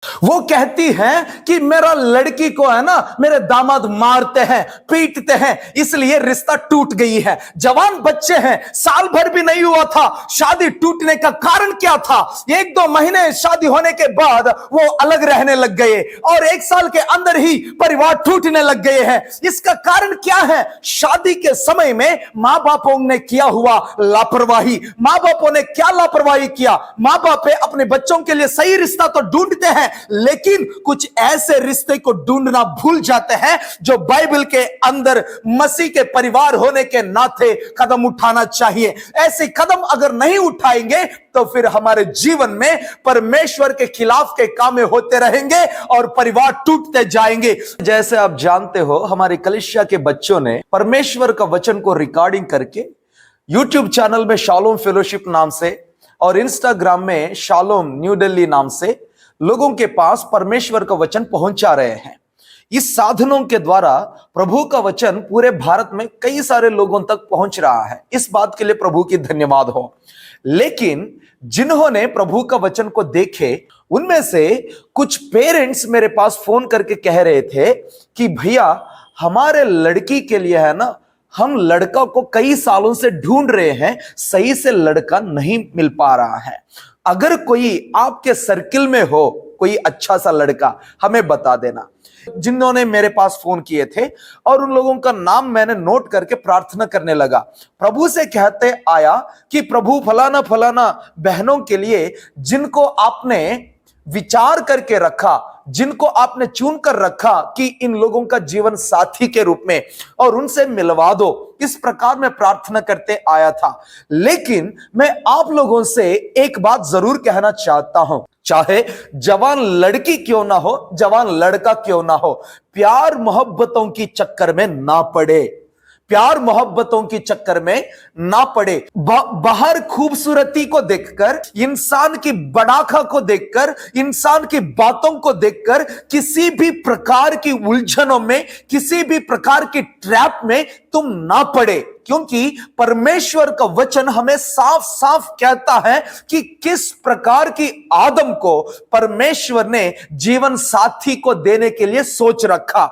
वो कहती हैं कि मेरा लड़की को है ना मेरे दामाद मारते हैं, पीटते हैं, इसलिए रिश्ता टूट गई है। जवान बच्चे हैं, साल भर भी नहीं हुआ था, शादी टूटने का कारण क्या था? 1-2 महीने शादी होने के बाद वो अलग रहने लग गए और 1 साल के अंदर ही परिवार टूटने लग गए हैं। इसका कारण क्या है? शादी के समय में मां बापों ने किया हुआ लापरवाही। मां बापों ने क्या लापरवाही किया? मां बाप अपने बच्चों के लिए सही रिश्ता तो ढूंढते हैं, लेकिन कुछ ऐसे रिश्ते को ढूंढना भूल जाते हैं जो बाइबल के अंदर मसीह के परिवार होने के नाते कदम उठाना चाहिए। ऐसे कदम अगर नहीं उठाएंगे तो फिर हमारे जीवन में परमेश्वर के खिलाफ के काम होते रहेंगे और परिवार टूटते जाएंगे। जैसे आप जानते हो, हमारे कलीसिया के बच्चों ने परमेश्वर का वचन को रिकॉर्डिंग करके यूट्यूब चैनल में शालोम फेलोशिप नाम से और इंस्टाग्राम में शालोम न्यू दिल्ली नाम से लोगों के पास परमेश्वर का वचन पहुंचा रहे हैं। इस साधनों के द्वारा प्रभु का वचन पूरे भारत में कई सारे लोगों तक पहुंच रहा है। इस बात के लिए प्रभु की धन्यवाद हो। लेकिन जिन्होंने प्रभु का वचन को देखे, उनमें से कुछ पेरेंट्स मेरे पास फोन करके कह रहे थे कि भैया, हमारे लड़की के लिए है ना, हम लड़का को कई सालों से ढूंढ रहे हैं, सही से लड़का नहीं मिल पा रहा है। अगर कोई आपके सर्किल में हो कोई अच्छा सा लड़का, हमें बता देना। जिन्होंने मेरे पास फोन किए थे और उन लोगों का नाम मैंने नोट करके प्रार्थना करने लगा। प्रभु से कहते आया कि प्रभु फलाना फलाना बहनों के लिए जिनको आपने विचार करके रखा, जिनको आपने चुन कर रखा कि इन लोगों का जीवन साथी के रूप में, और उनसे मिलवा दो। इस प्रकार मैं प्रार्थना करते आया था। लेकिन मैं आप लोगों से एक बात जरूर कहना चाहता हूं, चाहे जवान लड़की क्यों ना हो, जवान लड़का क्यों ना हो, प्यार मोहब्बतों की चक्कर में ना पड़े, प्यार मोहब्बतों की चक्कर में ना पड़े। बाहर खूबसूरती को देखकर, इंसान की बड़ाखा को देखकर, इंसान की बातों को देखकर किसी भी प्रकार की उलझनों में, किसी भी प्रकार की ट्रैप में तुम ना पड़े। क्योंकि परमेश्वर का वचन हमें साफ साफ कहता है कि किस प्रकार की आदम को परमेश्वर ने जीवन साथी को देने के लिए सोच रखा।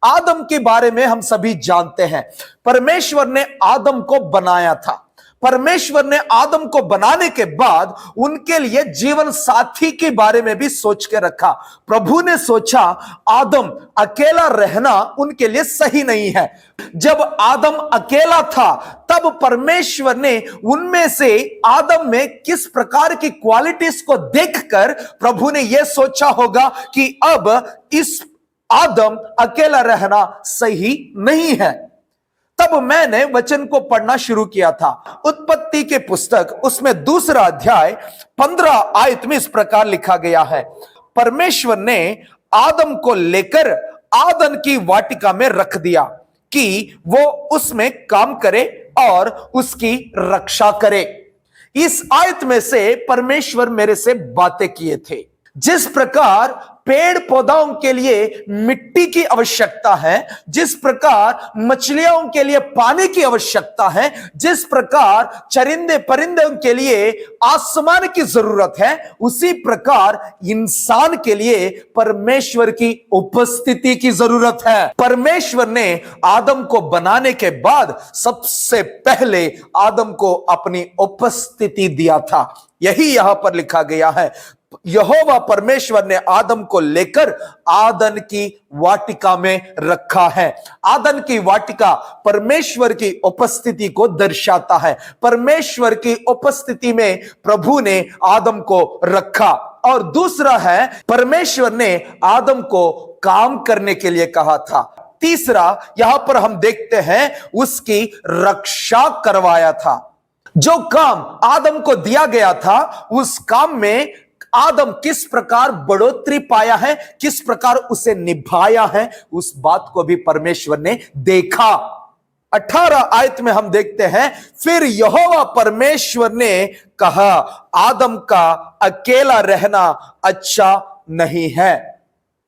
आदम के बारे में हम सभी जानते हैं, परमेश्वर ने आदम को बनाया था। परमेश्वर ने आदम को बनाने के बाद उनके लिए जीवन साथी के बारे में भी सोच के रखा। प्रभु ने सोचा आदम अकेला रहना उनके लिए सही नहीं है। जब आदम अकेला था तब परमेश्वर ने उनमें से आदम में किस प्रकार की क्वालिटीज को देखकर प्रभु ने यह सोचा होगा कि अब इस आदम अकेला रहना सही नहीं है। तब मैंने वचन को पढ़ना शुरू किया था। उत्पत्ति के पुस्तक, उसमें 2 अध्याय 15 आयत में इस प्रकार लिखा गया है, परमेश्वर ने आदम को लेकर आदन की वाटिका में रख दिया कि वो उसमें काम करे और उसकी रक्षा करे। इस आयत में से परमेश्वर मेरे से बातें किए थे। जिस प्रकार पेड़ पौधों के लिए मिट्टी की आवश्यकता है, जिस प्रकार मछलियों के लिए पानी की आवश्यकता है, जिस प्रकार चरिंदे परिंदों के लिए आसमान की जरूरत है, उसी प्रकार इंसान के लिए परमेश्वर की उपस्थिति की जरूरत है। परमेश्वर ने आदम को बनाने के बाद सबसे पहले आदम को अपनी उपस्थिति दिया था। यही यहां पर लिखा गया है, यहोवा परमेश्वर ने आदम को लेकर आदन की वाटिका में रखा है। आदन की वाटिका परमेश्वर की उपस्थिति को दर्शाता है। परमेश्वर की उपस्थिति में प्रभु ने आदम को रखा। और दूसरा है, परमेश्वर ने आदम को काम करने के लिए कहा था। तीसरा, यहां पर हम देखते हैं उसकी रक्षा करवाया था। जो काम आदम को दिया गया था, उस काम में आदम किस प्रकार बढ़ोतरी पाया है, किस प्रकार उसे निभाया है, उस बात को भी परमेश्वर ने देखा। 18 आयत में हम देखते हैं, फिर यहोवा परमेश्वर ने कहा आदम का अकेला रहना अच्छा नहीं है।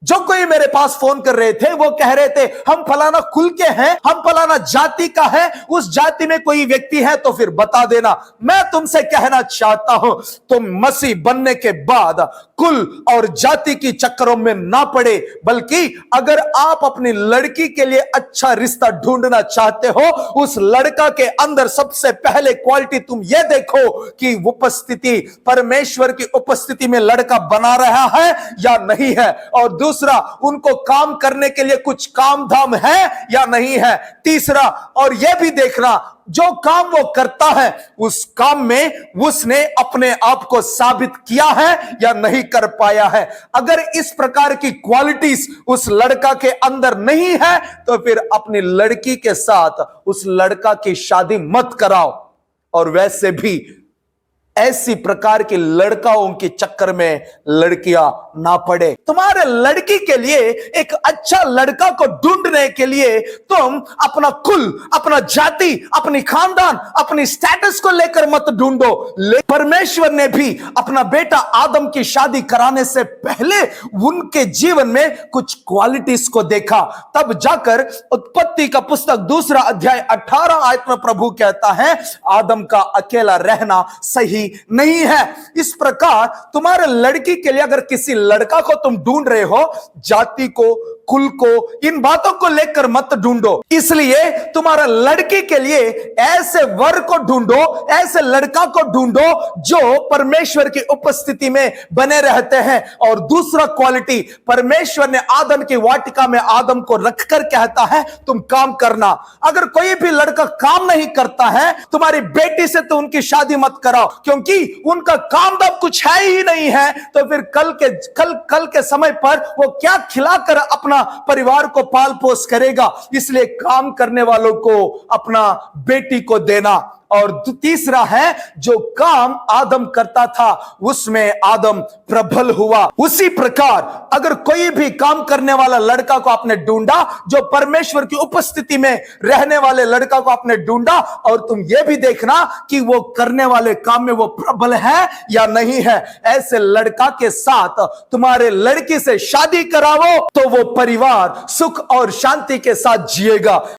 जो कोई मेरे पास फोन कर रहे थे वो कह रहे थे हम फलाना कुल के हैं, हम फलाना जाति का है, उस जाति में कोई व्यक्ति है तो फिर बता देना। मैं तुमसे कहना चाहता हूं, तुम मसीह बनने के बाद कुल और जाति की चक्करों में ना पड़े, बल्कि अगर आप अपनी लड़की के लिए अच्छा रिश्ता ढूंढना चाहते हो, उस लड़का के अंदर सबसे पहले क्वालिटी तुम ये देखो कि उपस्थिति, परमेश्वर की उपस्थिति में लड़का बना रहा है या नहीं है, और दूसरा उनको काम करने के लिए कुछ काम धाम है या नहीं है, तीसरा और यह भी देखना जो काम वो करता है उस काम में उसने अपने आप को साबित किया है या नहीं कर पाया है। अगर इस प्रकार की क्वालिटीज उस लड़का के अंदर नहीं है तो फिर अपनी लड़की के साथ उस लड़का की शादी मत कराओ, और वैसे भी ऐसी प्रकार की लड़काओं के चक्कर में लड़कियां ना पड़े। तुम्हारे लड़की के लिए एक अच्छा लड़का को ढूंढने के लिए तुम अपना कुल, अपना जाति, अपनी खानदान, अपनी स्टेटस को लेकर मत ढूंढो। परमेश्वर ने भी अपना बेटा आदम की शादी कराने से पहले उनके जीवन में कुछ क्वालिटीज को देखा, तब जाकर उत्पत्ति का पुस्तक 2 अध्याय 18 आयत में प्रभु कहता है आदम का अकेला रहना सही नहीं है। इस प्रकार तुम्हारे लड़की के लिए अगर किसी लड़का को तुम ढूंढ रहे हो, जाति को, कुल को, इन बातों को लेकर मत ढूंढो। इसलिए तुम्हारा लड़की के लिए ऐसे वर को ढूंढो, ऐसे लड़का को ढूंढो जो परमेश्वर की उपस्थिति में बने रहते हैं। और दूसरा क्वालिटी, परमेश्वर ने आदम की वाटिका में आदम को रखकर कहता है तुम काम करना। अगर कोई भी लड़का काम नहीं करता है, तुम्हारी बेटी से तो उनकी शादी मत कराओ, क्योंकि उनका काम दाम कुछ है ही नहीं है। तो फिर कल के समय पर वो क्या खिलाकर अपना परिवार को पाल पोस करेगा। इसलिए काम करने वालों को अपना बेटी को देना। और तीसरा है, जो काम आदम करता था उसमें आदम प्रबल हुआ। उसी प्रकार अगर कोई भी काम करने वाला लड़का को आपने ढूंढा, जो परमेश्वर की उपस्थिति में रहने वाले लड़का को आपने ढूंढा, और तुम यह भी देखना कि वो करने वाले काम में वो प्रबल है या नहीं है, ऐसे लड़का के साथ तुम्हारे लड़की से शादी कराओ तो वो परिवार सुख और शांति के साथ जिएगा।